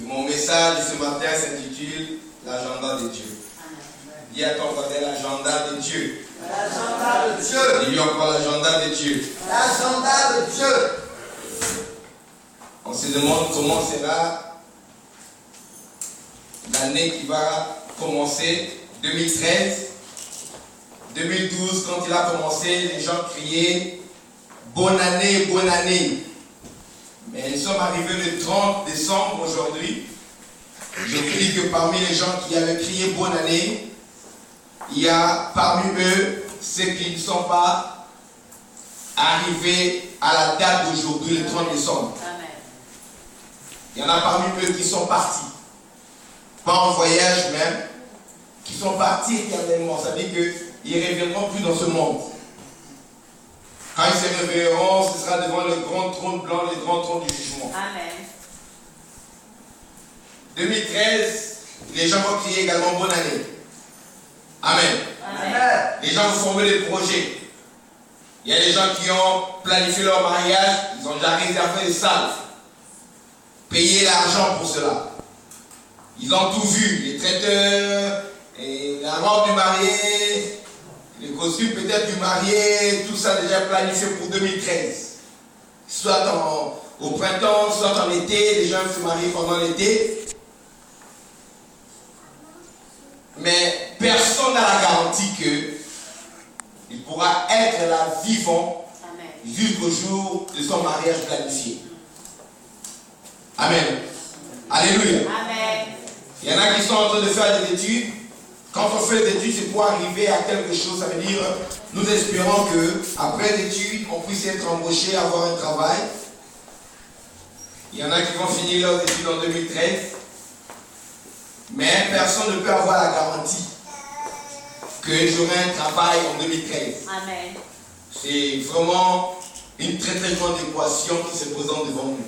Et mon message ce matin s'intitule l'agenda de Dieu. Dis à ton côté l'agenda de Dieu. L'agenda de Dieu. Dis-lui encore l'agenda de Dieu. L'agenda de Dieu. On se demande comment sera l'année qui va commencer, 2013. 2012, quand il a commencé, les gens criaient « Bonne année, bonne année ». Mais nous sommes arrivés le 30 décembre aujourd'hui. Je vous dis que parmi les gens qui avaient crié « Bonne année », il y a parmi eux ceux qui ne sont pas arrivés à la date d'aujourd'hui, le 30 décembre. Amen. Il y en a parmi eux qui sont partis, pas en voyage même, qui sont partis éternellement. Ça veut dire qu'ils ne reviendront plus dans ce monde. Quand ils se réveilleront, ce sera devant le grand trône blanc, le grand trône du jugement. Amen. 2013, les gens vont crier également bonne année. Amen. Amen. Les gens vont former des projets. Il y a des gens qui ont planifié leur mariage, ils ont déjà réservé des salles, payé l'argent pour cela. Ils ont tout vu, les traiteurs, et la robe du marié, les costumes peut-être du marié, tout ça déjà planifié pour 2013. Soit au printemps, soit en été, les gens se marient pendant l'été. Mais personne n'a la garantie qu'il pourra être là vivant jusqu'au jour de son mariage planifié. Amen. Alléluia. Amen. Il y en a qui sont en train de faire des études. Quand on fait des études, c'est pour arriver à quelque chose. Ça veut dire, nous espérons qu'après les études, on puisse être embauché, avoir un travail. Il y en a qui vont finir leurs études en 2013. Mais personne ne peut avoir la garantie que j'aurai un travail en 2013. Amen. C'est vraiment une très très grande équation qui se présente devant nous.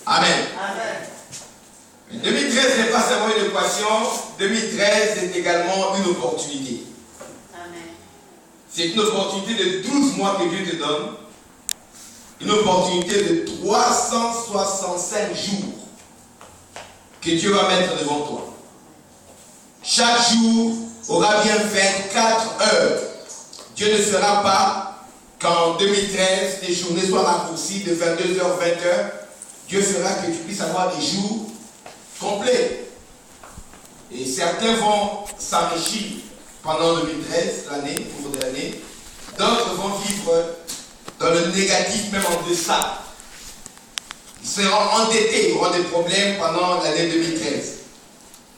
Amen. Amen. 2013 n'est pas seulement une équation, 2013 est également une opportunité. Amen. C'est une opportunité de 12 mois que Dieu te donne. Une opportunité de 365 jours que Dieu va mettre devant toi. Chaque jour aura bien 24 heures. Dieu ne fera pas qu'en 2013, tes journées soient raccourcies de 22h, 20h. Dieu fera que tu puisses avoir des jours complets. Et certains vont s'enrichir pendant 2013, l'année, au cours de l'année. D'autres vont vivre dans le négatif, même en deçà. Ils seront endettés, ils auront des problèmes pendant l'année 2013.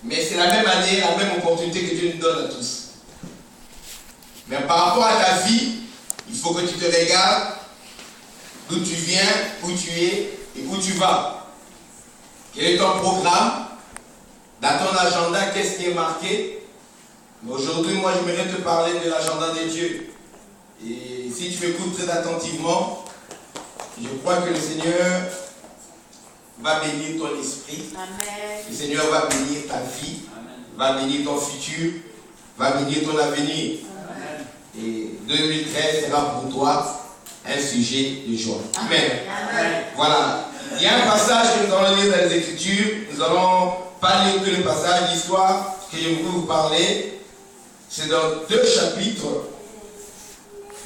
Mais c'est la même année, la même opportunité que Dieu nous donne à tous. Mais par rapport à ta vie, il faut que tu te regardes d'où tu viens, où tu es et où tu vas. Quel est ton programme? Dans ton agenda, qu'est-ce qui est marqué? Mais aujourd'hui, moi, j'aimerais te parler de l'agenda de Dieu. Et si tu m'écoutes très attentivement, je crois que le Seigneur va bénir ton esprit. Amen. Le Seigneur va bénir ta vie. Amen. Va bénir ton futur. Va bénir ton avenir. Amen. Et 2013 sera pour toi un sujet de joie. Amen. Amen. Voilà. Il y a un passage que nous allons lire dans les Écritures. Nous n'allons pas lire que le passage, l'histoire que je voudrais vous parler. C'est dans 2 chapitres.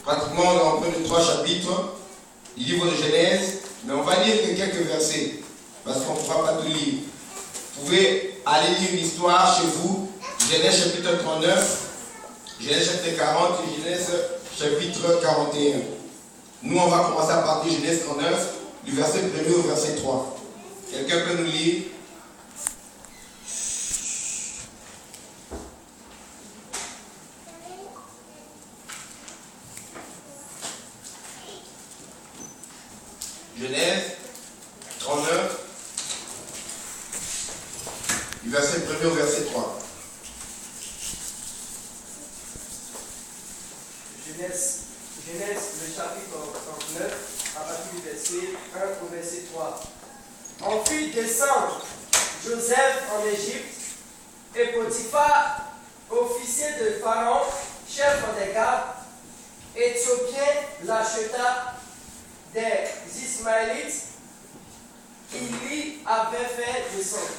Pratiquement dans près de 3 chapitres du livre de Genèse. Mais on va lire que quelques versets. Parce qu'on ne pourra pas tout lire. Vous pouvez aller lire l'histoire chez vous. Genèse chapitre 39, Genèse chapitre 40 et Genèse chapitre 41. Nous, on va commencer à partir de Genèse 39, du verset 1er au verset 3. Quelqu'un peut nous lire? Genèse 39, du verset 1er au verset 3. Genèse, le chapitre 39, à partir du verset 1 au verset 3. On fit descendre Joseph en Égypte, et Potiphar, officier de Pharaon, chef des gardes, éthiopien, l'acheta des Ismaélites. Il lui avait fait descendre.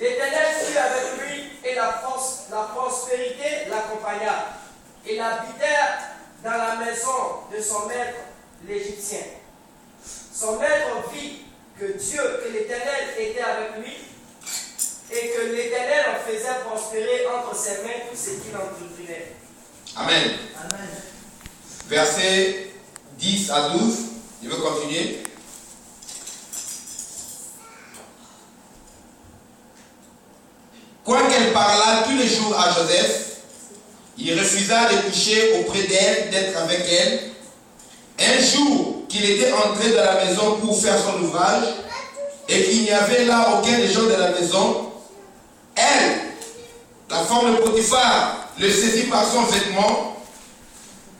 L'Éternel fut avec lui et la prospérité l'accompagna. Il habitait dans la maison de son maître l'Égyptien. Son maître vit que l'Éternel était avec lui et que l'Éternel en faisait prospérer entre ses mains tout ce qu'il entreprenait. Amen. Amen. Versets 10 à 12. Je veux continuer. Quoiqu'elle parlât tous les jours à Joseph, il refusa de coucher auprès d'elle, d'être avec elle. Un jour qu'il était entré dans la maison pour faire son ouvrage, et qu'il n'y avait là aucun des gens de la maison, elle, la femme de Potiphar, le saisit par son vêtement,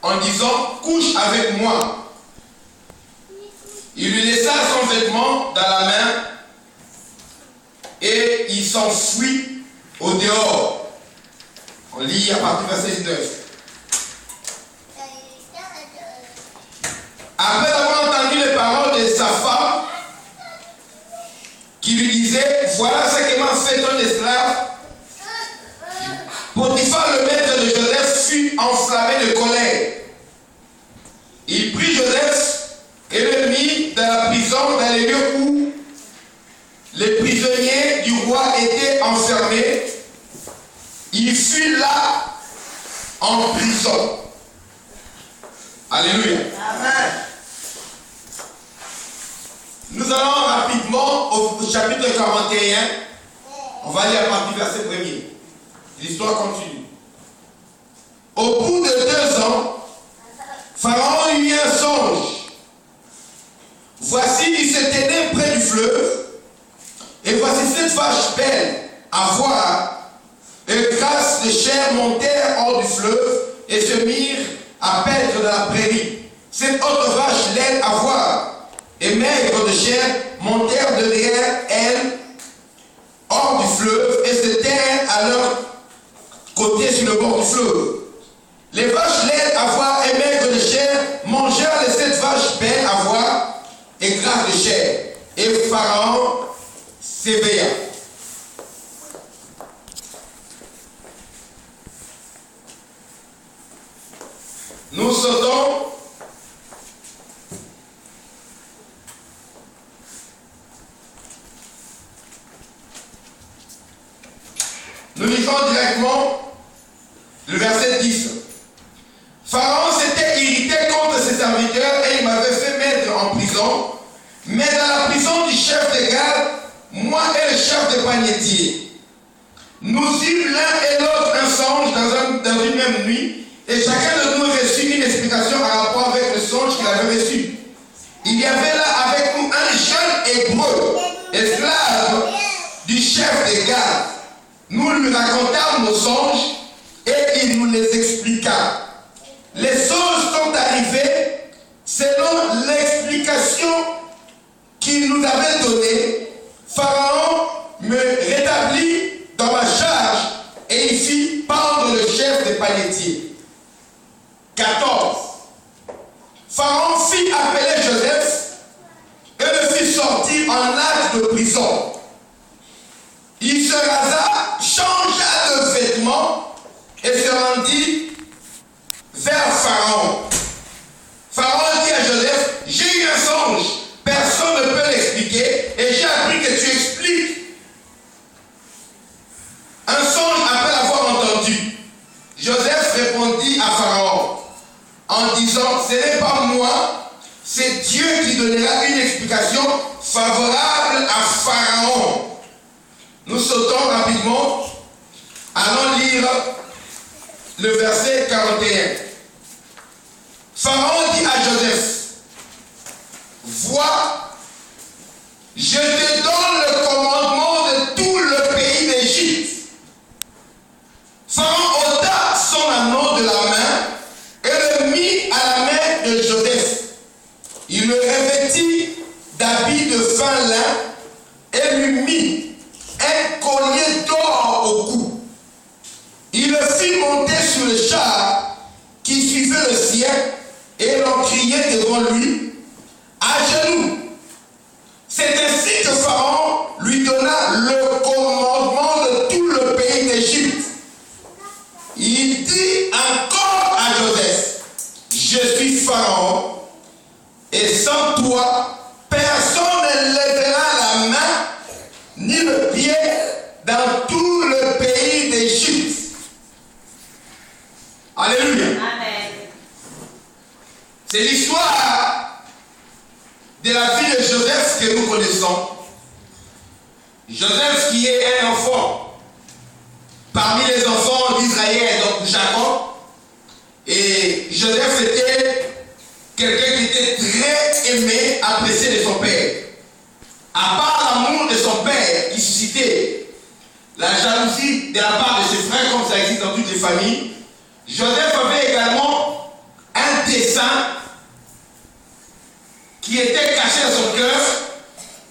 en disant, couche avec moi. Il lui laissa son vêtement dans la main, et il s'enfuit au dehors. On lit à partir du verset 19. Après avoir entendu les paroles de sa femme, qui lui disait, voilà ce que m'a fait ton esclave, Potiphar, le maître de Joseph, fut enflammé de colère. Il prit Joseph et le mit dans la prison, dans les lieux où les prisonniers du roi étaient enfermés. Il fut là en prison. Alléluia. Amen. Nous allons rapidement au chapitre 41. On va lire à partir du verset 1er. L'histoire continue. Au bout de 2 ans, Pharaon eut un songe. Voici, il se tenait près du fleuve. Et voici 7 vaches belles à voir. Et grâce de chair montèrent hors du fleuve et se mirent à paître dans la prairie. 7 autres vaches laides à voir et maigres de chair montèrent de derrière elles hors du fleuve et se tinrent à leur côté sur le bord du fleuve. Les vaches laides à voir et maigres de chair mangèrent les 7 vaches belles à voir et grasses de chair. Et Pharaon s'éveilla. Nous sautons nous lisons directement le verset 10. Pharaon s'était irrité contre ses serviteurs et il m'avait fait mettre en prison, mais dans la prison du chef de garde, moi et le chef des panetiers. Nous eûmes l'un et l'autre un songe dans une même nuit, et chacun de nous reçut une explication en rapport avec le songe qu'il avait reçu. Il y avait là avec nous un jeune hébreu, esclave du chef des gardes. Nous lui racontâmes nos songes et il nous les expliqua. Les songes sont arrivés selon l'explication qu'il nous avait donnée. Pharaon me rétablit dans ma charge et il fit pendre le chef des panetiers. 14. Pharaon fit appeler Joseph et le fit sortir en acte de prison. Il se rasa, changea de vêtements et se rendit vers Pharaon. Pharaon dit à Joseph, j'ai eu un songe, personne ne peut l'expliquer et j'ai appris que tu expliques. Un songe après l'avoir entendu. Joseph répondit à Pharaon en disant, ce n'est pas moi, c'est Dieu qui donnera une explication favorable à Pharaon. Nous sautons rapidement. Allons lire le verset 41. Pharaon dit à Joseph, vois, je te donne le commandement de tout le pays d'Égypte. Pharaon ôta son anneau de la main et le mit à la main de Joseph. Il le revêtit d'habits de fin lin et lui mit un collier d'or au cou. Il le fit monter sur le char qui suivait le sien et l'on criait devant lui, à genoux. C'est ainsi que Pharaon lui donna le commandement nous connaissons, Joseph qui est un enfant parmi les enfants d'Israël, donc de Jacob, et Joseph était quelqu'un qui était très aimé, apprécié de son père. À part l'amour de son père qui suscitait la jalousie de la part de ses frères, comme ça existe dans toutes les familles, Joseph avait également un dessein qui était caché à son cœur,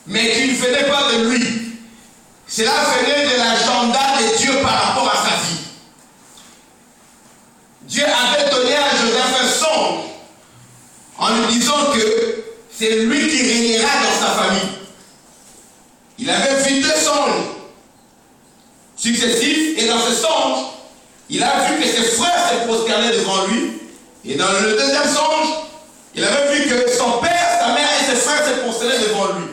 mais qui ne venait pas de lui. Cela venait de l'agenda de Dieu par rapport à sa vie. Dieu avait donné à Joseph un songe en lui disant que c'est lui qui régnera dans sa famille. Il avait vu 2 songes successifs et dans ce songe, il a vu que ses frères se prosternaient devant lui. Et dans le deuxième songe, il avait vu que son père, sa mère et ses frères se prosternaient devant lui.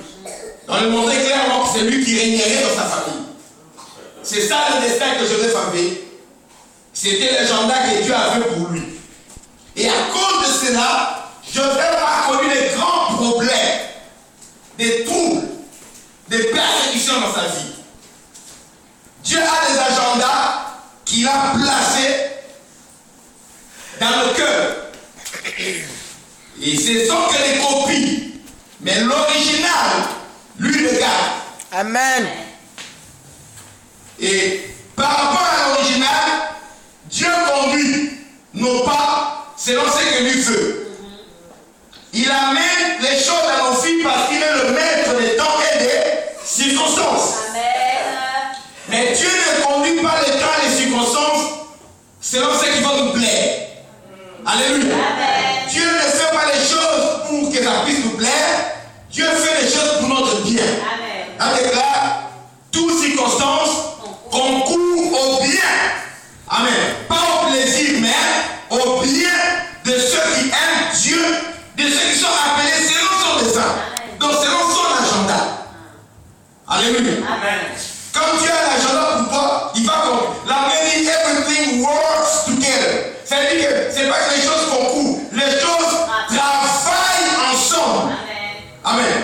On lui montrait clairement que c'est lui qui régnerait dans sa famille. C'est ça le destin que Joseph avait. C'était l'agenda que Dieu avait pour lui. Et à cause de cela, Joseph a connu des grands problèmes, des troubles, des persécutions dans sa vie. Dieu a des agendas qu'il a placés dans le cœur. Et ce sont que les copies. Mais l'original, lui le garde. Amen. Et par rapport à l'original, Dieu conduit nos pas selon ce que lui veut. Il amène les choses à nos vies parce qu'il est le maître des temps et des circonstances. Amen. Mais Dieu ne conduit pas les temps et les circonstances selon ce qui va nous plaire. Alléluia. Amen. Dieu ne fait pas les choses pour que ça puisse nous plaire. Dieu fait les choses pour notre bien. Amen. On déclare, toutes circonstances concourent au bien. Amen. Pas au plaisir, mais au bien de ceux qui aiment Dieu, de ceux qui sont appelés selon son dessein. Donc selon son agenda. Alléluia. Amen. Quand Dieu a l'agenda pour toi, il va comme la Bible dit everything works together. C'est-à-dire que c'est pas que les choses concourent, les choses travaillent ensemble. Amen. Amen.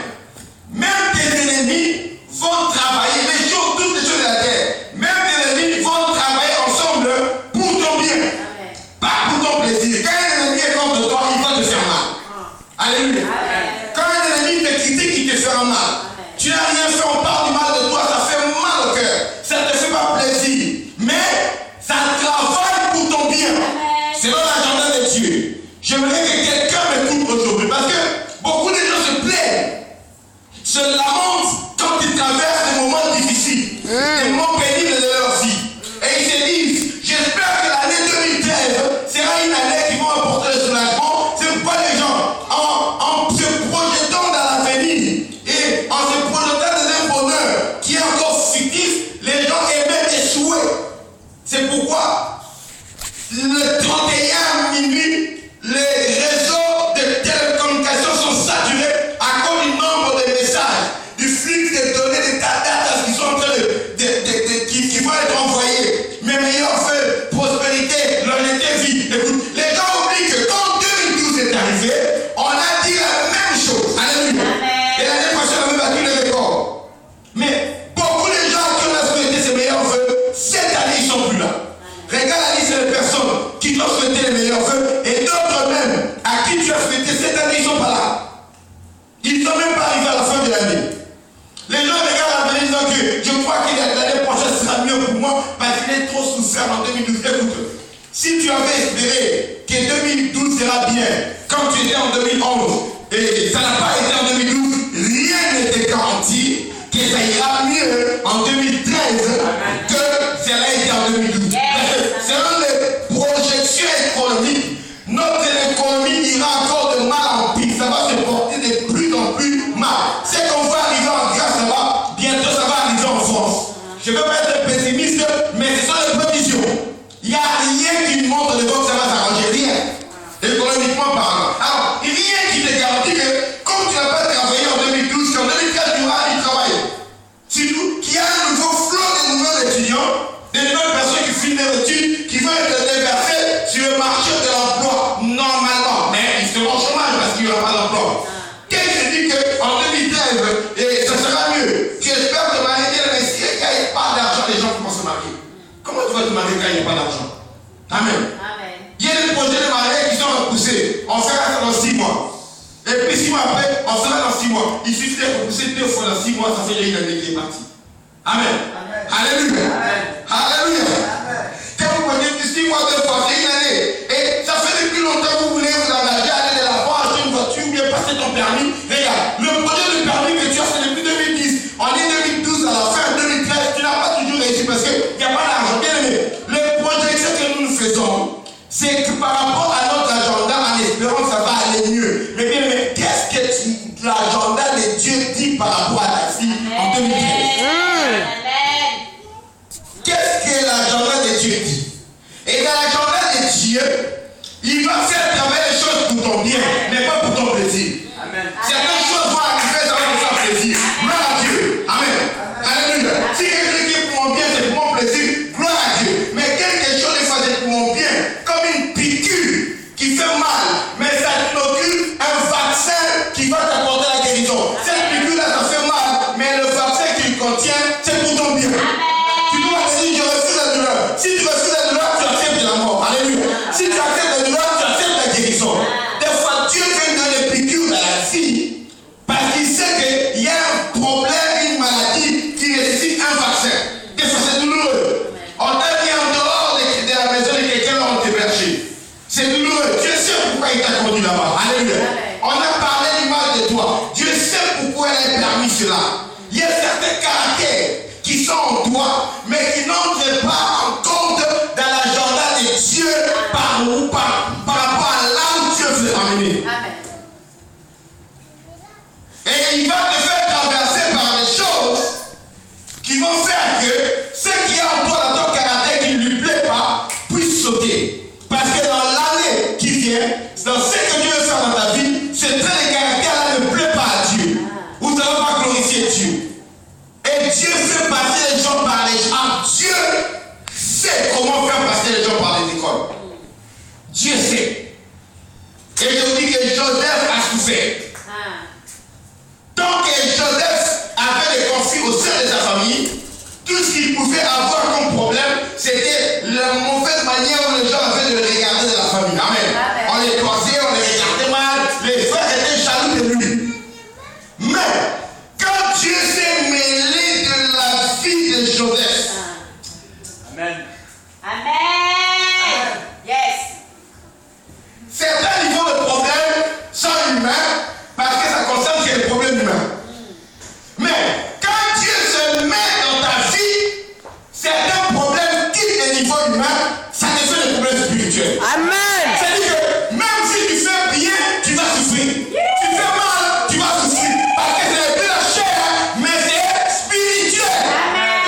Même tes ennemis vont travailler, toutes les choses de la terre, même tes ennemis vont travailler ensemble pour ton bien, Amen. pas pour ton plaisir. Quand un ennemi est contre toi, il va te faire mal. Alléluia. Amen. Quand un ennemi te critique, il te fera mal. Tu n'as rien fait, on parle du mal de toi, ça fait mal au cœur. Ça ne te fait pas plaisir. Mais ça travaille pour ton bien. C'est dans l'agenda de Dieu. J'aimerais que quelqu'un m'écoute aujourd'hui. Parce que beaucoup de gens se plaignent, se lamentent quand ils traversent des moments difficiles, des moments pénibles de leur vie. Et ils se disent, j'espère que l'année 2013 sera une année qui va apporter le soulagement. C'est pourquoi les gens, en se projetant dans l'avenir et en se projetant dans un bonheur qui est encore fictif, les gens émettent des souhaits. C'est pourquoi le 31 minuit, les réseaux de télécommunications sont saturés à cause du nombre de messages, du flux de données, des datas qui sont en train qui vont être envoyés. Mes meilleurs vœux, prospérité, longévité, vie. Écoute, les gens oublient que quand 2012 est arrivé, on a dit la même chose. Alléluia. Et l'année prochaine, on a battu le record. Mais beaucoup de gens qui ont souhaité ces meilleurs vœux, cette année, ils ne sont plus là. Regarde la liste des personnes qui t'ont souhaité les meilleurs vœux et d'autres même à qui tu as souhaité cette année, ils ne sont pas là. Ils ne sont même pas arrivés à la fin de l'année. Les gens regardent l'avenir disant que je crois que l'année prochaine sera mieux pour moi parce qu'il est trop souffert en 2012. Écoute, si tu avais espéré que 2012 sera bien quand tu étais en 2011 et ça n'a pas été en 2012, rien n'était garanti que ça ira mieux en 2013 que ça a été en 2012. Selon les projections économiques, notre économie ira encore de mal en pire. Ça va se porter de plus en plus mal. C'est qu'on va arriver en Grèce, ça va, bientôt ça va arriver en France. Je ne veux pas être pessimiste, mais ce sont les prévisions. Il n'y a rien qui nous montre de quoi ça va s'arranger, rien. Économiquement parlant. Alors, rien qui te garantit que, comme tu n'as pas travaillé en 2012, qu'en 2004 tu auras du travail. Surtout qu'il y a un nouveau flot de nouveaux étudiants, des nouvelles personnes qui finissent leurs études, qui vont être déversées sur le marché de l'emploi, normalement. Mais ils seront au chômage parce qu'il n'y aura pas d'emploi. Qu'est-ce que je dis qu'en 2013, 6 mois, ça fait déjà une année qu'il est parti. Amen. Amen. Alléluia. Amen. Alléluia. Amen. Quand vous voyez 6 mois, 2 fois, c'est une année. Et ça fait depuis longtemps que vous voulez vous engager, aller de l'avant, acheter une voiture, bien passer ton permis. Regarde, le projet de permis que tu as fait depuis 2010, on est 2012 à la fin, 2013, tu n'as pas toujours réussi parce qu'il n'y a pas d'argent. Bien aimé, le projet que nous faisons, c'est que par rapport à notre agenda, en espérant que ça va aller mieux. Mais bien aimé, qu'est-ce que l'agenda de Dieu dit par rapport à ta fille en 2013? Qu'est-ce que l'agenda de Dieu dit? Et dans l'agenda de Dieu, il va faire travailler les choses pour ton bien, mais pas pour ton plaisir. Amen. Certaines choses vont arriver, ça va te faire plaisir. Gloire à Dieu. Amen. Alléluia. Si quelque chose qui est pour mon bien, c'est pour mon plaisir, gloire à Dieu. Mais quelque chose est fait pour mon bien, comme une piqûre qui fait mal, mais ça t'inocule un vaccin qui va t'apporter la guérison. Cette piqûre-là, ça fait mal, mais le vaccin qu'il contient, c'est pour ton bien. Tu dois dire, je refuse la douleur. Si tu refuses la douleur, tu acceptes la mort. Alléluia. Si tu acceptes la douleur, tu acceptes la guérison. Des fois, Dieu vient donner des piqûres à la fille parce qu'il sait qu'il y a un problème, une maladie qui nécessite un vaccin. Des fois, c'est douloureux. On t'a mis en dehors de la maison de quelqu'un, on t'a hébergé. C'est douloureux. Dieu sait pourquoi il t'a conduit là-bas. Alléluia. On a parlé du mal de toi. Dieu sait pourquoi il a permis cela. Il y a certains caractères qui sont en toi, mais qui n'entrent pas en compte dans l'agenda de Dieu par rapport à là où Dieu veut amener. Et il va te faire traverser par des choses qui vont faire que ce qui est en toi, dans ton caractère qui ne lui plaît pas, puisse sauter. Parce que dans l'année qui vient, dans ce que Dieu veut faire dans ta vie, ce trait de caractère-là ne plaît pas à Dieu. Ou ça ne va pas glorifier Dieu. Et Dieu fait passer les gens par les gens. Dieu sait comment faire passer les gens par les écoles. Dieu sait. Et je vous dis que Joseph a souffert. Donc Joseph avait des conflits au sein de sa famille. Tout ce qu'il pouvait avoir comme problème, c'était la mauvaise manière où les gens avaient de le regarder de la famille. Amen. On les toisait, on les regardait mal. Les frères étaient jaloux de lui. Mais quand Dieu s'est mêlé de la vie de Joseph, Amen. certains niveaux de problèmes sont humains parce que ça concerne que les problèmes humains. Mais quand Dieu se met dans ta vie, certains problèmes quittent les niveaux humains, ça devient des problèmes spirituels. Amen. C'est-à-dire que même si tu fais bien, tu vas souffrir. Tu fais mal, tu vas souffrir. Parce que ce n'est plus la chair, mais c'est spirituel.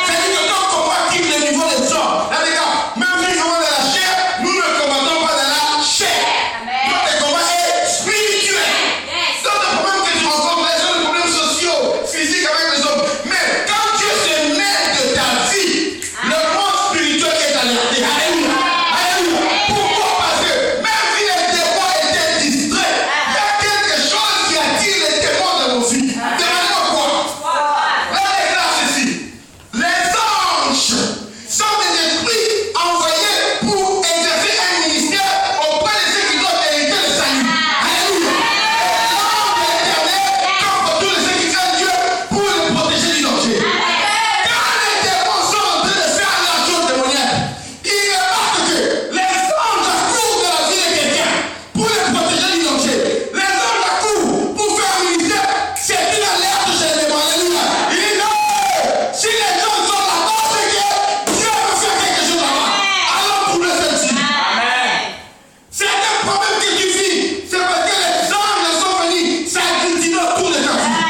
C'est-à-dire que quand on combat quitte le niveau des hommes, là les gars, même si nous combattons dans la chair, nous ne combattons pas dans la chair. Notre combat est spirituel. Dans les problèmes que tu rencontres, les sont des problèmes sociaux, physiques avec les hommes. Mais quand Dieu se met de ta vie, le monde spirituel est alerté. Alléluia. Alléluia. Pourquoi? Parce que même si les démons étaient distraits, il y a quelque chose qui attire les démons dans nos vies. Demandez-moi quoi? Là, déclare ceci. Les anges sont des esprits envoyés pour exercer un ministère auprès de ceux qui doivent hériter le salut. Alléluia. L'ange de l'Éternel campe tous ceux qui craignent Dieu pour les protéger du danger. Quand les démons sont en train de faire la chose démoniaque, ils remarquent que les anges accourent de la vie de quelqu'un pour les protéger du danger. Les anges accourent pour faire un ministère. C'est une alerte chez les démons. Alléluia. Il dit non. Si les gens sont là-bas, c'est que Dieu veut faire quelque chose là-bas. Alors pour le sentir. C'est un problème que tu vis. C'est parce que les anges sont venus s'agglutiner autour de ta vie.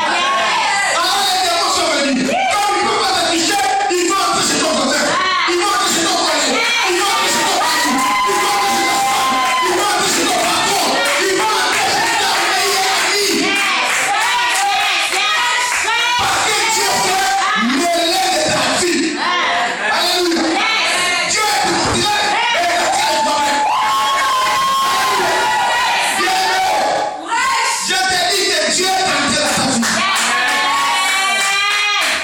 Alors les démons sont venus. Comme ils ne peuvent pas te toucher, ils vont entrer chez ton voisin. Ils vont entrer chez ton collègue. Ils vont entrer chez ton mari. Ils vont entrer chez ta femme. Ils vont entrer chez ton patron. Ils vont entrer chez ta meilleure amie. Parce que Dieu s'est mêlé de ta vie. Alléluia. Dieu est pour Dieu et ta cage toi-même. Je te dis que Dieu est entré dans ta vie.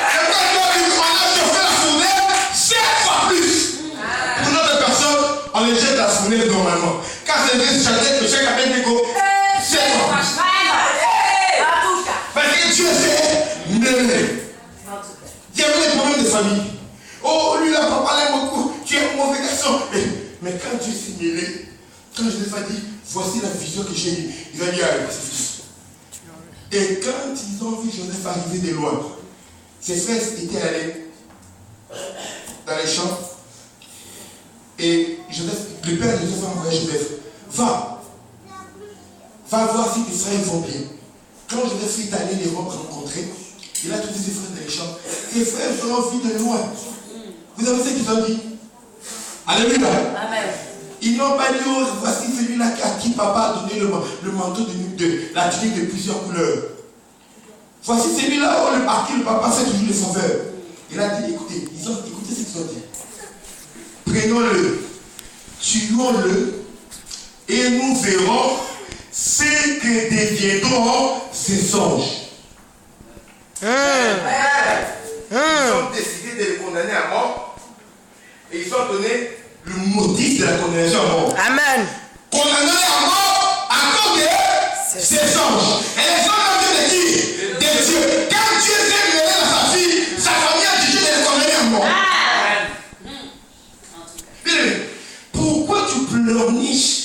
Et quand tu as vu qu'on a chauffé la fournaise 7 fois plus. Pour notre personne, on les jette la fournaise normalement. Quand c'est vrai, chaque appel d'égo, 7 fois plus. Parce que Dieu s'est mêlé. problème de famille. Oh, lui là, papa l'aime beaucoup, tu es un mauvais garçon. Mais quand Dieu s'est mêlé, quand je l'ai dit, voici la vision que j'ai eue, il a dit, allez, c'est fini. Et quand ils ont vu Joseph arriver de loin, ses frères étaient allés dans les champs. Et Joseph, le père de Joseph a envoyé Joseph, va voir si tes frères vont bien. Quand Joseph est allé les rencontrer, il a trouvé ses frères dans les champs. Ses frères ont vu de loin. Vous savez ce qu'ils ont dit? Alléluia. Amen. Ils n'ont pas dit, oh, voici celui-là à qui papa a donné le manteau de la tunique de plusieurs couleurs. Voici celui-là à qui le papa fait toujours le sauveur. Il a dit, écoutez ce qu'ils ont dit. Prenons-le, tuons-le, et nous verrons ce que deviendront ces songes. Ils ont décidé de le condamner à mort, et ils ont donné le motif de la condamnation à mort. Amen. Condamné à mort à cause de ces songes. Et les songes ont été de qui? De Dieu. Quand Dieu s'est révélé dans sa fille, sa famille a jugé de le condamner à mort. Pourquoi tu pleurniches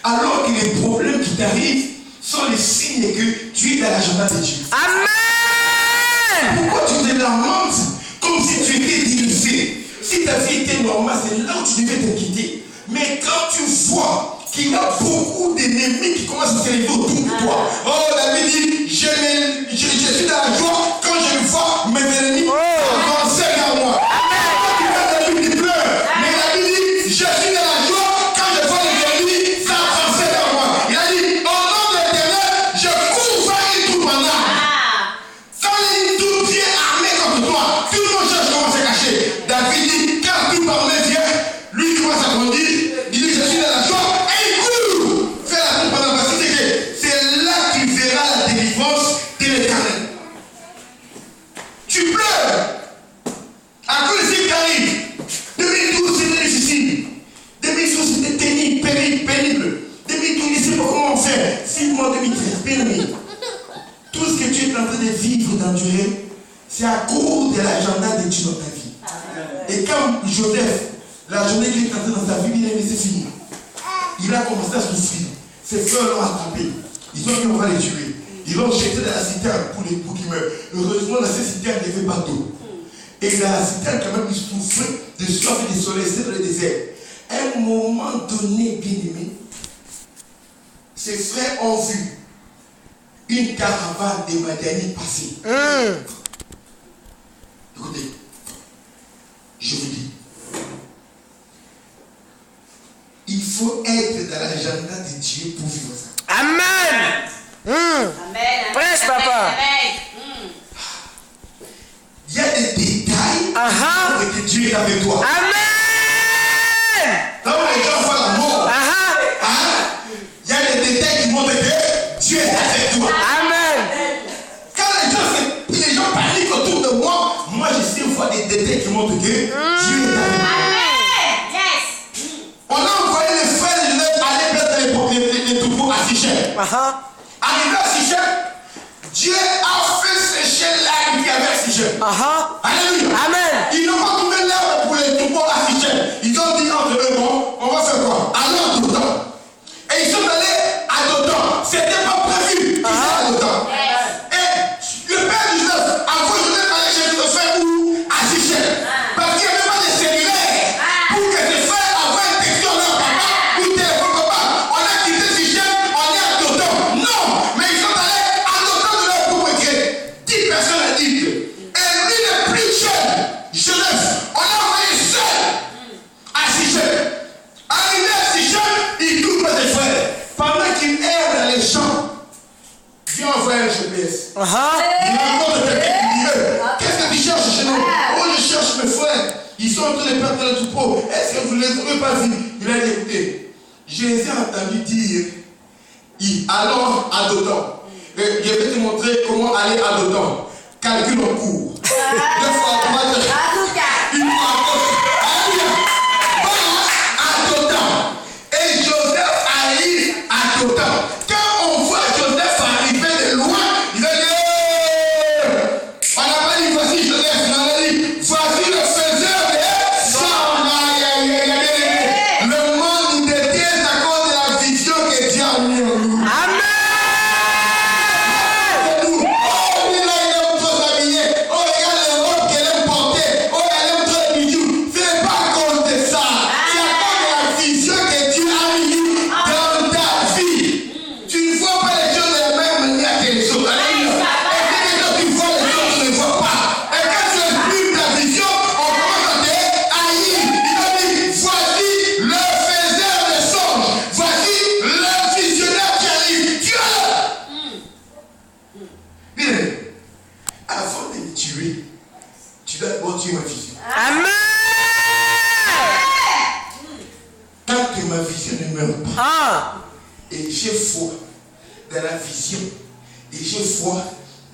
alors que les problèmes qui t'arrivent sont les signes que tu es dans l'agenda de Dieu? Amen. Pourquoi tu te lamentes comme si tu étais divisé? Si ta vie était normale, c'est là où tu devais t'inquiéter. Mais quand tu vois qu'il y a beaucoup d'ennemis qui commencent à se lever autour de toi, oh, David dit, je suis dans la joie quand je vois mes ennemis avancer vers moi. David pleure. Mais David dit, je suis dans la joie quand je vois les ennemis s'avancer vers moi. Il a dit, au nom de l'Éternel, je cours vers une troupe en armes. Quand une troupe vient armée contre toi, tout le monde cherche comment se cacher. David dit, quand tout l'armée vient, lui commence à grandir, il dit, je suis dans la joie, et il court. Fais la troupe pendant parce que c'est là que tu verras la délivrance de l'Éternel. Tu pleures à cause de ce qui arrive. 2012 c'était difficile. 2012 c'était pénible. 2012 je ne sais pas comment faire. 6 mois 2013, pénible. Tout ce que tu es en train de vivre, d'endurer, c'est à cause de l'agenda de Dieu dans ta vie. Et quand Joseph, la journée qu'il est entré dans sa vie, il a laissé finir. Il a commencé à souffrir. Ses frères l'ont attrapé. Ils ont dit on va les tuer. Ils l'ont jeté dans la citerne pour qu'il meure. Heureusement, dans cette citerne, il n'y avait pas d'eau. Et dans la citerne, quand même, il souffrait de soif et de soleil. C'était dans le désert. À un moment donné, bien aimé, ses frères ont vu une caravane de Madianites passer. Écoutez, je vous dis, il faut être dans l'agenda de Dieu pour vivre ça. Amen. Amen. Prêche, papa. Il y a des détails que Dieu est avec toi. Amen. Là où les gens voient la mort, il y a des détails qui montrent que Dieu est avec toi. Amen. Quand les gens paniquent autour de moi, moi je sais voir des détails qui montrent que Dieu est avec moi. On a envoyé les frères de Joseph aller mettre les troupeaux à Sichem. Arrivé à Sichem, Dieu a fait sécher l'herbe qui avait à Sichem. Alléluia. Amen. Ils n'ont pas trouvé l'herbe pour les troupeaux à Sichem. Ils ont dit entre eux, bon, on va faire quoi? Allons à Dothan. Et ils sont allés à Dothan. C'était pas prévu. Ils allaient à Dothan. Et le père de Joseph a voulu Joseph aller chez le frère où? À Sichem. Parce qu'il n'y avait pas de cellulaire pour que ses frères envoient une texture à leur papa ou téléphone papa. On a quitté Sichem, on est à Dothan. Non, mais ils sont allés à Dothan de leur propre gré. 10 personnes à dire. Et lui le plus jeune, Joseph, on l'a envoyé seul à Sichem. Arrivé à Sichem, il trouve pas ses frères. Pendant qu'il erre dans les champs, Dieu envoie un GPS. Il rencontre quelqu'un qui dit, qu'est-ce que tu cherches chez nous? Oh, je cherche mes frères. Ils sont en train de perdre le troupeau. Est-ce que vous ne les avez pas vus? Il a dit, écoutez, je les ai entendus dire, allons à Dothan. Je vais te montrer comment aller à Dothan. Calcul en cours. 2 fois 3, une fois à Dothan. Et Joseph arrive à Dothan. Quand on voit Joseph arriver de loin, il a dit, on n'a pas dit voici Joseph, on a dit tuer, tu dois d'abord tuer ma vision. Amen. Tant que ma vision ne meurt pas, Ah. et j'ai foi dans la vision, et j'ai foi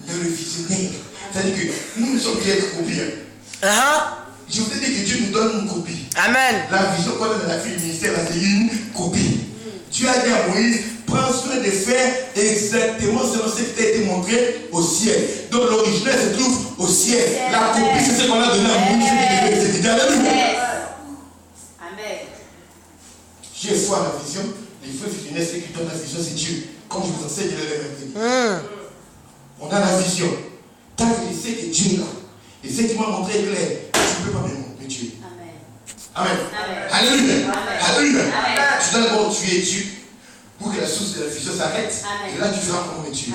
dans le visionnaire. C'est-à-dire que nous ne sommes qu'être copies. Je vous ai dit que Dieu nous donne une copie. Amen. La vision qu'on a dans la vie du ministère, c'est une copie. Tu as dit à Moïse, prends soin de faire exactement selon ce qui t'a été montré au ciel. Donc l'original se trouve au ciel. La copie, c'est ce qu'on a donné à Moïse. Amen. J'ai foi à la vision. Il faut que tu naisses qui donne la vision, c'est Dieu. Comme je vous enseigne, il est le même. On a la vision. Tant que je sais que Dieu est là, et ce qui m'a montré est clair, tu ne peux pas me tuer. Amen. Alléluia. Alléluia. Tu dois d'abord tuer Dieu pour que la source de la vision s'arrête. Et là, tu feras comment me tuer.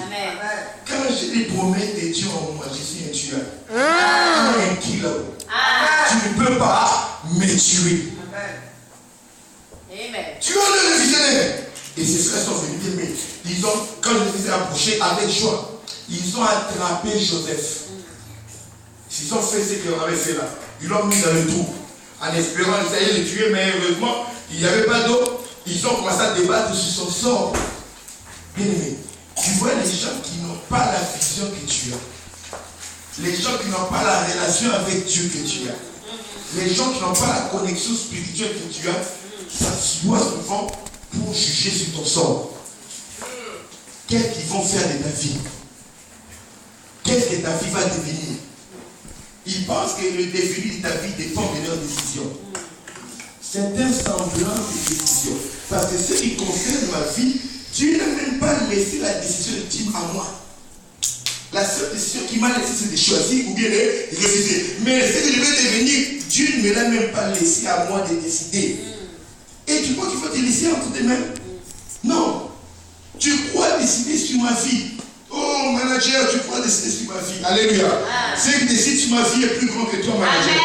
Quand j'ai les promesses de Dieu en moi, je suis un tueur. Un killer. Tu ne peux pas me tuer. Tu as le visionnaire. Et ses frères sont venus dire, mais ils ont, quand je les ai approchés avec joie, ils ont attrapé Joseph. Ils ont fait ce qu'ils avaient fait là. Ils l'ont mis dans le trou. En espérant essayer de le tuer, mais heureusement, il n'y avait pas d'eau. Ils ont commencé à débattre sur son sort. Bien aimé, tu vois les gens qui n'ont pas la vision que tu as. Les gens qui n'ont pas la relation avec Dieu que tu as. Les gens qui n'ont pas la connexion spirituelle que tu as. Ça se voit souvent pour juger sur ton sort. Qu'est-ce qu'ils vont faire de ta vie? Qu'est-ce que ta vie va devenir? Ils pensent que le devenir de ta vie dépend de leurs décisions. C'est un semblant de décision. Parce que ce qui concerne ma vie, Dieu n'a même pas laissé la décision de dire à moi. La seule décision qu'il m'a laissée, c'est de choisir ou bien de refuser. Mais ce que je vais devenir, Dieu ne me l'a même pas laissé à moi de décider. Et tu crois qu'il faut te laisser entre tes mains? Non. Tu crois décider sur ma vie. Oh manager, tu crois décider sur ma vie. Alléluia. Ce qui décide sur ma vie est plus grand que toi, manager.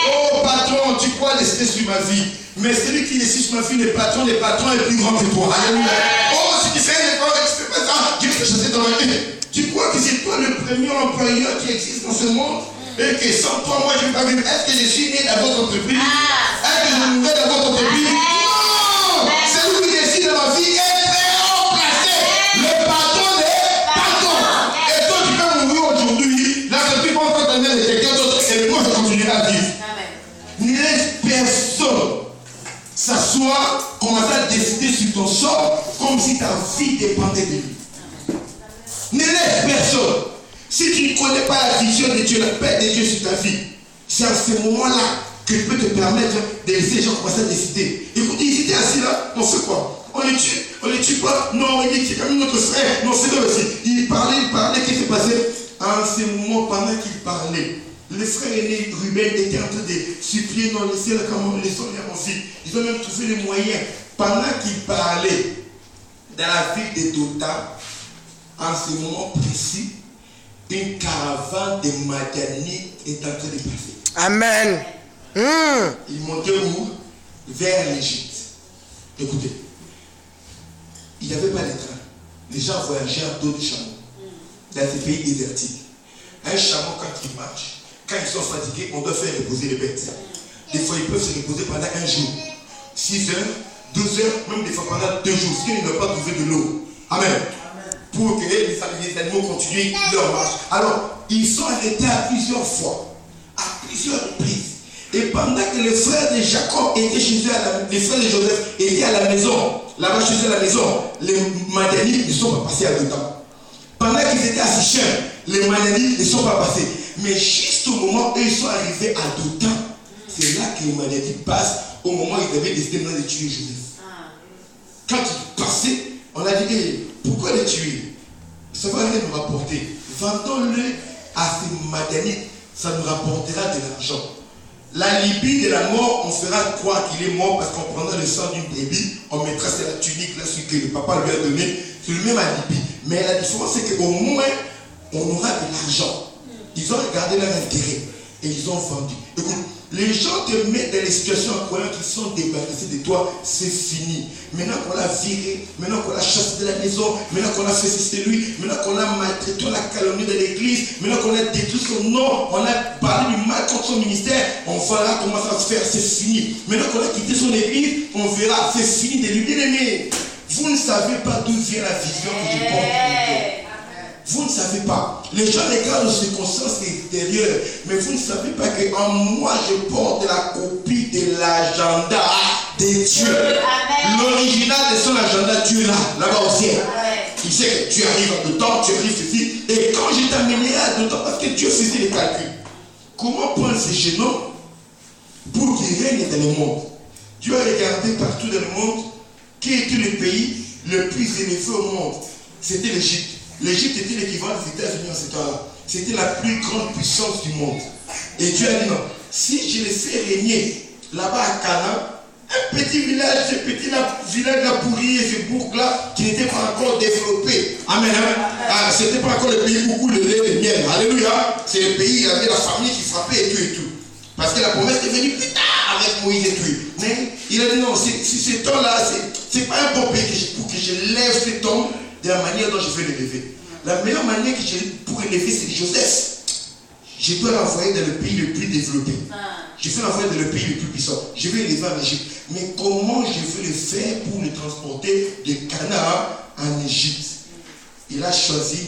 Oh patron, tu crois décider sur ma vie. Mais celui qui décide sur ma vie, le patron est plus grand que toi. Alléluia. Oh, si tu fais un effort et tu fais pas ça, Dieu va te chasser dans la vie. Tu crois que c'est toi le premier employeur qui existe dans ce monde? Et que sans toi, moi je ne vais pas vivre. Est-ce que je suis né dans votre entreprise? Est-ce que je suis né dans votre entreprise? Non! Celui qui décide dans ma vie est très haut placé. Le patron des patrons. Et toi, tu peux mourir aujourd'hui. L'entreprise va encore t'amener de quelqu'un d'autre. Et moi, je continuerai à vivre. Ne laisse personne s'asseoir, commencer à décider sur ton sort comme si ta vie dépendait de lui. Ne laisse personne. Si tu ne connais pas la vision de Dieu, la paix de Dieu sur ta vie, c'est à ce moment-là que tu peux te permettre de laisser les gens commencer à décider. Écoutez, ils étaient assis là, on fait quoi? On les tue pas? Non, il dit c'est comme notre frère. Non, c'est comme aussi. Il parlait, qu'est-ce qui s'est passé? En ce moment, pendant qu'il parlait, les frères aînés Ruben étaient en train de supplier, non, laissez-le comme laissons-le mon fils. Ils ont même trouvé les moyens. Pendant qu'il parlait dans la ville de Dothan, en ce moment précis, une caravane de Madianites est en train de passer. Amen. Ils montaient où? Vers l'Égypte. Écoutez, il n'y avait pas de train. Les gens voyageaient à dos de chameau dans ces pays désertiques. Un chameau, quand il marche, quand ils sont fatigués, on doit faire reposer les bêtes. Des fois, ils peuvent se reposer pendant un jour, 6 heures, 12 heures, même des fois pendant 2 jours, si ils n'ont pas trouvé de l'eau. Amen. Pour que les animaux continuent leur marche. Alors, ils sont arrêtés à plusieurs fois, à plusieurs reprises. Et pendant que les frères de Jacob étaient chez eux, les frères de Joseph étaient à la maison, là-bas chez eux à la maison, les Madianites ne sont pas passés à Dothan. Pendant qu'ils étaient à Sichem, les Madianites ne sont pas passés. Mais juste au moment où ils sont arrivés à Dothan, c'est là que les Madianites passent, au moment où ils avaient décidé de tuer Joseph. Quand ils passaient, on a dit, hey, pourquoi les tuer? Ça va rien nous rapporter. Vendons-le à ces Madianites, ça nous rapportera de l'argent. La Libye de la mort, on fera croire qu'il est mort parce qu'on prendra le sang d'une brebis, on mettra sur la tunique là, ce que le papa lui a donné, c'est le même à Libye. Mais la différence, c'est qu'au moins, on aura de l'argent. Ils ont regardé leur intérêt et ils ont vendu. Écoute, Les gens te mettent dans les situations en croyant qu'ils sont débarrassés de toi, c'est fini. Maintenant qu'on l'a viré, maintenant qu'on l'a chassé de la maison, maintenant qu'on a fait ceci de lui, maintenant qu'on a maltraité, on l'a calomnié dans l'église, maintenant qu'on a détruit son nom, on a parlé du mal contre son ministère, on verra comment ça va se faire, c'est fini. Maintenant qu'on a quitté son église, on verra, c'est fini de lui. Bien aimé, vous ne savez pas d'où vient la vision que je porte pour vous. Vous ne savez pas. Les gens regardent aux circonstances extérieures, mais vous ne savez pas qu'en moi, je porte la copie de l'agenda de Dieu. L'original de son agenda, Dieu est là-bas au ciel. Il sait que tu arrives à d'autant, tu arrives ceci. Et quand je t'amenais à d'autant, parce que Dieu faisait les calculs. Comment prendre ces jeunes hommes pour qu'ils règnent dans le monde? Dieu a regardé partout dans le monde qui était le pays le plus élevé au monde. C'était l'Égypte. L'Égypte était l'équivalent des États-Unis en ce temps-là. C'était la plus grande puissance du monde. Et Dieu a dit non, si je les fais régner là-bas à Canaan, un petit village, ce petit village là pourri et ce bourg-là qui n'était pas encore développé. Amen. Ce n'était pas encore le pays où le lait et le miel. Alléluia. C'est le pays où il y avait la famille qui frappait et tout et tout. Parce que la promesse est venue plus tard avec Moïse et tout. Mais il a dit non, si cet homme-là, c'est pas un bon pays pour que je lève cet homme de la manière dont je vais l'élever. La meilleure manière que j'ai pour élever, c'est Joseph. Je dois l'envoyer dans le pays le plus développé. Je vais l'envoyer dans le pays le plus puissant. Je vais l'élever en Égypte. Mais comment je vais le faire pour le transporter de Canaan en Égypte? Il a choisi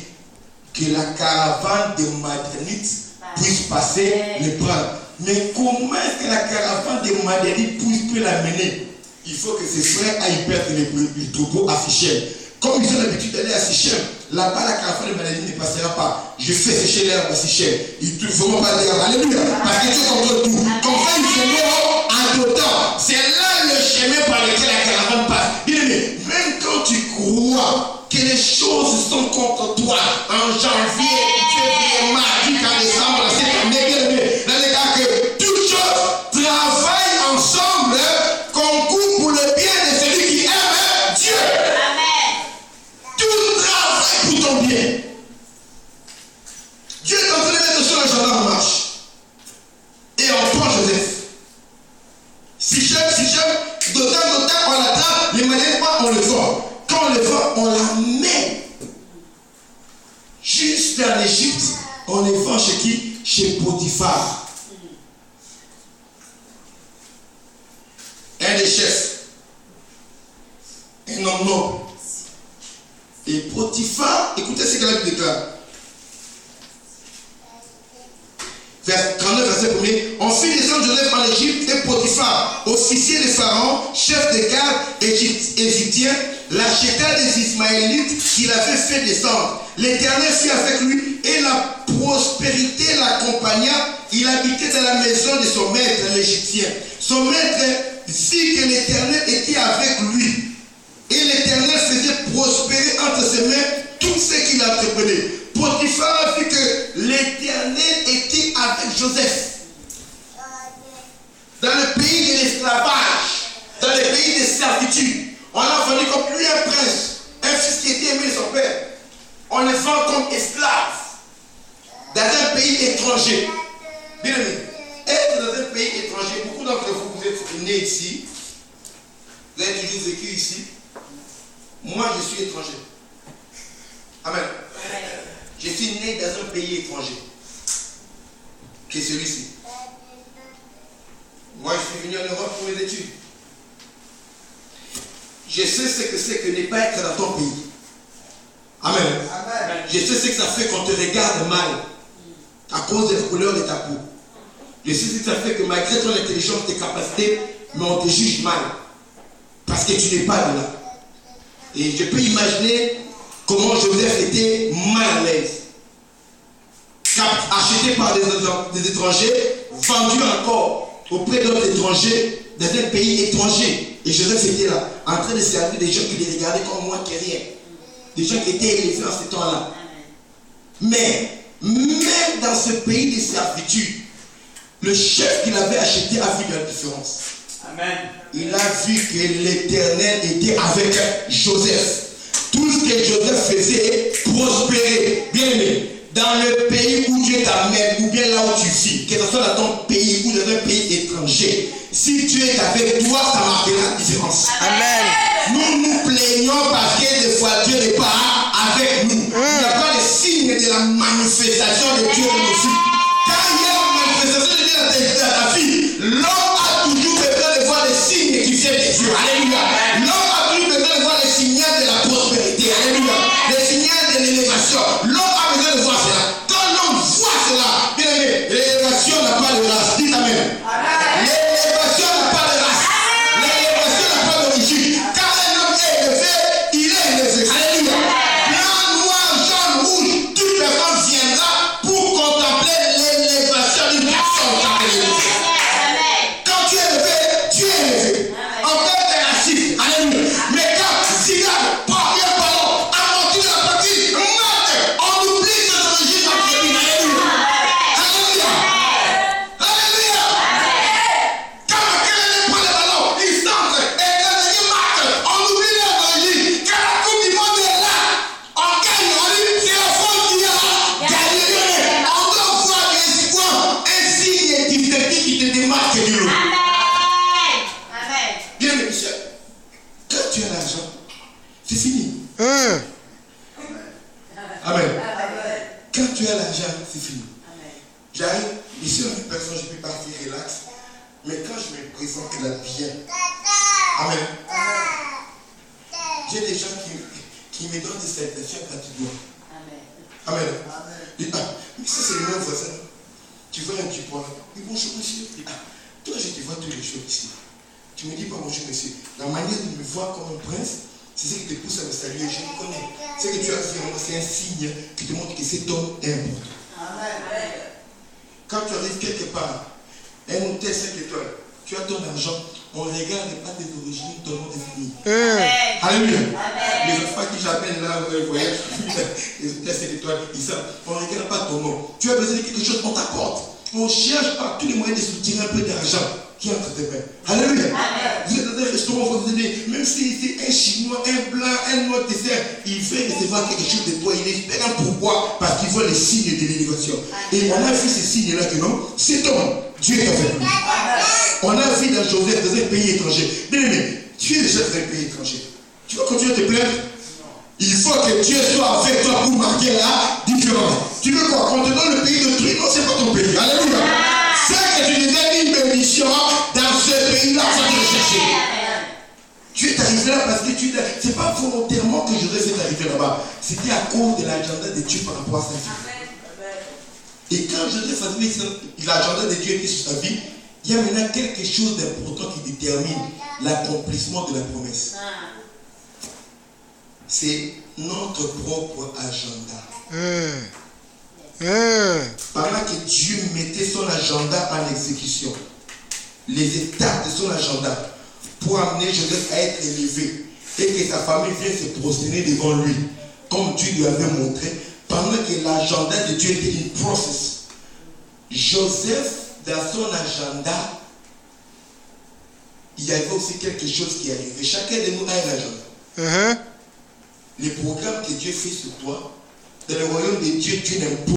que la caravane des Madianites puisse passer, le prendre. Mais comment est-ce que la caravane des Madianites peut l'amener? Il faut que ses frères aillent perdre les troupeaux à Sichem. Comme ils ont l'habitude d'aller à Sichem, là-bas la caravane de maladie ne passera pas. Je fais sécher l'herbe à Sichem. Il ne faut pas dire alléluia. Parce que Dieu contrôle tout. Comme ça, il se met en d'autant. C'est là le chemin par lequel la caravane passe. Bien aimé, même quand tu crois que les choses sont contre toi, en janvier, février, mardi, en décembre, dans cette année, bien aimé, dans les cas que toutes choses travaillent ensemble, concourent pour le bien de celui qui aime Dieu. Pour ton bien. Dieu est en train de mettre son agenda en marche. Et on prend Joseph. Sichem, d'autant, on l'attrape, les manières pas, on le vend. Quand on le vend, on l'amène juste en Égypte. On le vend chez qui? Chez Potiphar. Un des chefs. Un homme noble. Et Potiphar, écoutez ce qu'elle déclare. Vers 39, verset 1er. On fit descendre Joseph en Égypte et Potiphar, officier de Pharaon, chef de garde égyptien, l'acheta des Ismaélites qu'il avait fait descendre. L'Éternel fut avec lui et la prospérité l'accompagna. Il habitait dans la maison de son maître, l'Égyptien. Son maître vit que l'Éternel était avec lui. Et l'Éternel faisait prospérer entre ses mains tout ce qu'il entreprenait. Potiphar a vu que l'Éternel était avec Joseph. Dans le pays de l'esclavage, dans le pays de servitude, on a vendu comme lui un prince, un fils qui était aimé de son père. On le vend comme esclave dans un pays étranger. Bien aimé, être dans un pays étranger, beaucoup d'entre vous, vous êtes nés ici, vous avez toujours vécu ici. Moi, je suis étranger. Amen. Je suis né dans un pays étranger. Qui est celui-ci. Moi, je suis venu en Europe pour mes études. Je sais ce que c'est que ne pas être dans ton pays. Amen. Amen. Je sais ce que ça fait qu'on te regarde mal à cause de la couleur de ta peau. Je sais ce que ça fait que malgré ton intelligence, tes capacités, mais on te juge mal. Parce que tu n'es pas de là. Et je peux imaginer comment Joseph était mal à l'aise. Acheté par des étrangers, vendu encore auprès d'autres étrangers dans un pays étranger. Et Joseph était là, en train de servir des gens qui les regardaient comme moins que rien. Des gens qui étaient élevés en ce temps-là. Mais, même dans ce pays de servitude, le chef qu'il avait acheté a vu la différence. Amen. Il a vu que l'Éternel était avec Joseph. Tout ce que Joseph faisait prospérait. Bien aimé, dans le pays où Dieu t'amène, ou bien là où tu vis, que ce soit dans ton pays ou dans un pays si Dieu est avec toi, ça marquera la différence. Amen. Nous nous plaignons parce que des fois Dieu n'est pas avec nous. Il n'y a pas de signe de la manifestation de Dieu dans nos vies. Quand il y a la manifestation de Dieu dans ta vie, l'homme a toujours besoin de voir les signes qui viennent de Dieu. Alléluia. L'homme a toujours besoin de voir les signaux de la prospérité. Alléluia. Les signaux de l'élévation. L'homme a besoin de voir cela. Quand l'homme voit cela, bien aimé, l'élévation n'a pas de race. Dites Amen. L'élévation n'a pas de race. L'élévation n'a pas d'origine. Quand un homme est élevé, il est élevé. Alléluia. Blanc, noir, jaune, rouge, toute personne viendra pour contempler l'élévation d'une personne. Quand tu es élevé, tu es élevé. En fait, des racistes. Alléluia. Mais quand cigare, parvient ballon, amorti de la partie, on oublie ses origines dans la vie. Alléluia. Alléluia. Alléluia. Quand quelqu'un prend le ballon, il centre et quand il marque, on oublie les origines. Quand la coupe du monde est là, on gagne, on dit c'est la faute qui a gagné. On doit voir que c'est quoi un signe distinctif qui te démarque du lot. Bien, mes Michel, quand tu as l'argent, c'est fini. Amen. Quand tu as l'argent, c'est fini. J'arrive, ici, on est personne, je peux partir relax. Mais quand je me présente là bien, Amen. J'ai des gens qui me donnent des salutations quand tu dois. Amen. Dis, mais ça c'est le même voisin. Tu vois un petit point. Oui, bonjour monsieur. Dis, toi je te vois tous les jours ici. Tu me dis pas bonjour monsieur. La manière de me voir comme un prince, c'est ce qui te pousse à me saluer. Je me connais. Ce que tu as fait, c'est un signe qui te montre que cet homme est important. Quand tu arrives quelque part, un hôtel 5 étoiles, tu as ton argent, on regarde pas tes origines, ton nom défini. Alléluia. Les enfants qui j'appelle là, vous voyez, les hôtels 5 étoiles, ils savent, on ne regarde pas ton nom. Tu as besoin de quelque chose, on t'apporte. On cherche par tous les moyens de soutirer un peu d'argent qui entre tes mains. Alléluia. Vous êtes dans un restaurant, vous aidez, même si c'est un chinois, un blanc, un noir dessert, il fait recevoir quelque chose de toi. Il espère pourquoi? Parce qu'il voit les signes de l'élévation. Et on a vu ces signes-là que non, cet homme, Dieu est avec lui. On a vu dans Joseph dans un pays étranger. Bien aimé, tu es déjà dans un pays étranger. Tu vas continuer à te plaindre? Il faut que Dieu soit avec toi pour marquer la différence. Tu veux quoi? Qu'on te donne le pays de trucs? Non, c'est pas ton pays. Alléluia. C'est que tu devais une bénédiction dans ce pays-là sans te le chercher. Tu es arrivé là parce que c'est pas volontairement que Joseph est arrivé là-bas. C'était à cause de l'agenda de Dieu par rapport à sa vie. Et quand Joseph a dit que l'agenda de Dieu était sur sa vie, il y a maintenant quelque chose d'important qui détermine l'accomplissement de la promesse. C'est notre propre agenda. Par là que Dieu mettait son agenda en exécution. Les étapes de son agenda pour amener Joseph à être élevé et que sa famille vienne se prosterner devant lui, comme Dieu lui avait montré, pendant que l'agenda de Dieu était une process. Joseph, dans son agenda, il y avait aussi quelque chose qui arrivait. Chacun de nous a un agenda. Les programmes que Dieu fait sur toi, dans le royaume de Dieu, Dieu n'impose